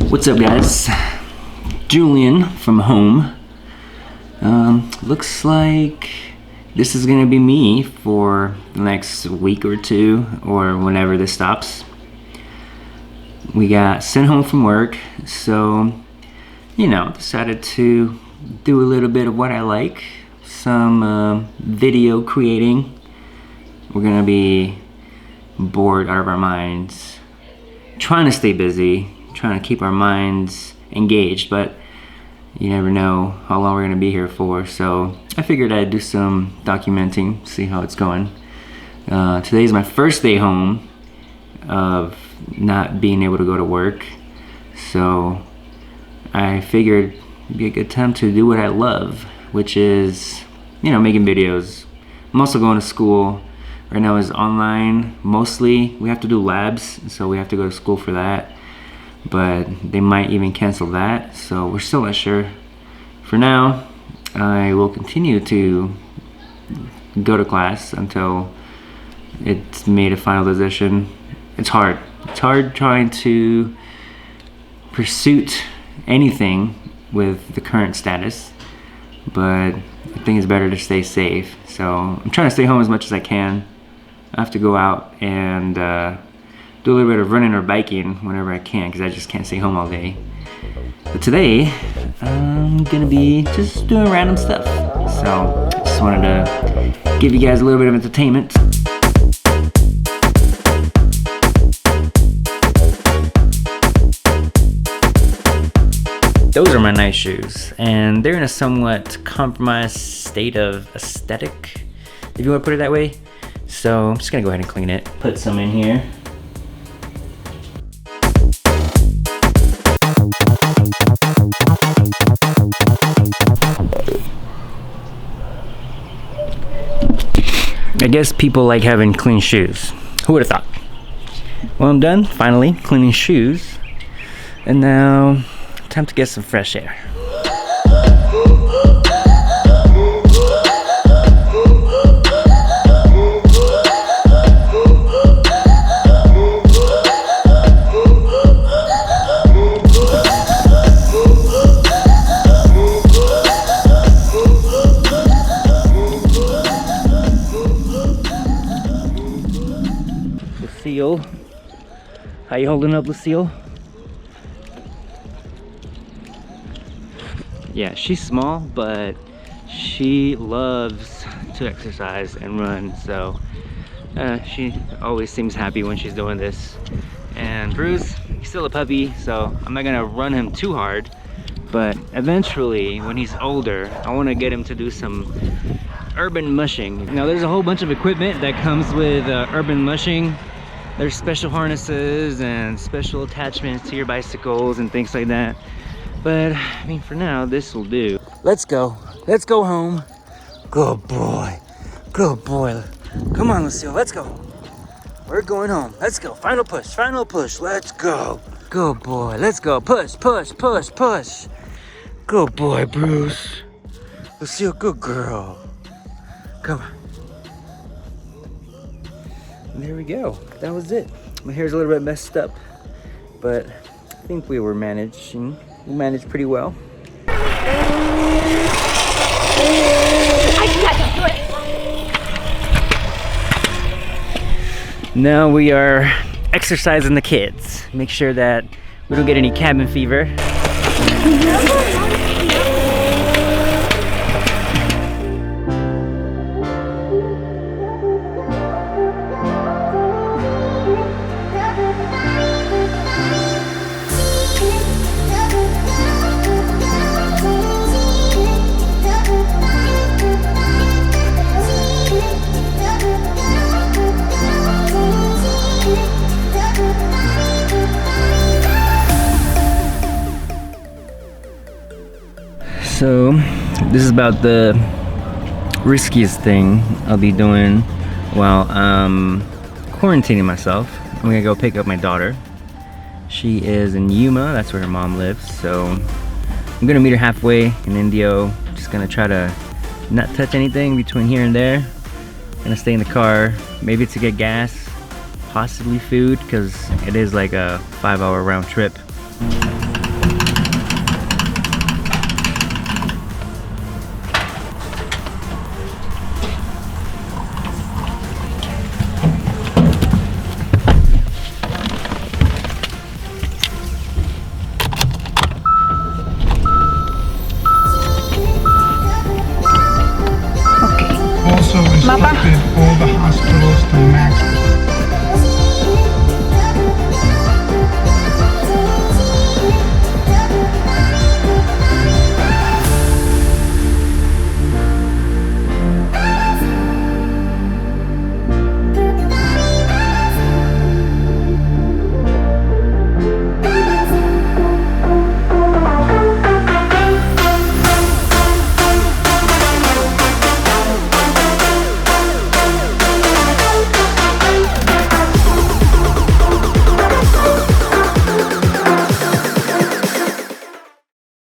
What's up, guys? Julian from home. Looks like this is gonna be me for the next week or two, or whenever this stops. We got sent home from work, so decided to do a little bit of what I like, some video creating. We're gonna be bored out of our minds, trying to stay busy, trying to keep our minds engaged, but you never know how long we're gonna be here for, so I figured I'd do some documenting, see how it's going. Today's my first day home of not being able to go to work, so I figured it'd be a good time to do what I love, which is, making videos. I'm also going to school. Right now is online mostly. We have to do labs, so we have to go to school for that. But they might even cancel that, so we're still not sure. For now, I will continue to go to class until it's made a final decision. It's hard. It's hard trying to pursue anything with the current status, but I think it's better to stay safe. So I'm trying to stay home as much as I can. I have to go out and do a little bit of running or biking whenever I can, because I just can't stay home all day. But today, I'm gonna be just doing random stuff. So I just wanted to give you guys a little bit of entertainment. Those are my nice shoes, and they're in a somewhat compromised state of aesthetic, if you want to put it that way. So I'm just gonna go ahead and clean it. Put some in here. I guess people like having clean shoes. Who would have thought? Well, I'm done finally cleaning shoes, and now time to get some fresh air. Lucille, how you holding up, Lucille? Yeah, she's small, but she loves to exercise and run, so she always seems happy when she's doing this. And Bruce, he's still a puppy, so I'm not gonna run him too hard, but eventually, when he's older, I wanna get him to do some urban mushing. Now, there's a whole bunch of equipment that comes with urban mushing. There's special harnesses and special attachments to your bicycles and things like that. But, I mean, for now, this will do. Let's go. Let's go home. Good boy. Good boy. Come on, Lucille. Let's go. We're going home. Let's go. Final push. Final push. Let's go. Good boy. Let's go. Push, push, push, push. Good boy, Bruce. Lucille, good girl. Come on. And there we go. That was it. My hair's a little bit messed up, but I think we were managing. We managed pretty well. Now we are exercising the kids. Make sure that we don't get any cabin fever. So this is about the riskiest thing I'll be doing while quarantining myself. I'm gonna go pick up my daughter. She is in Yuma, that's where her mom lives, so I'm gonna meet her halfway in Indio. Just gonna try to not touch anything between here and there. Gonna stay in the car, maybe to get gas, possibly food, because it is like a 5-hour round trip. Also instructed all the hospitals to max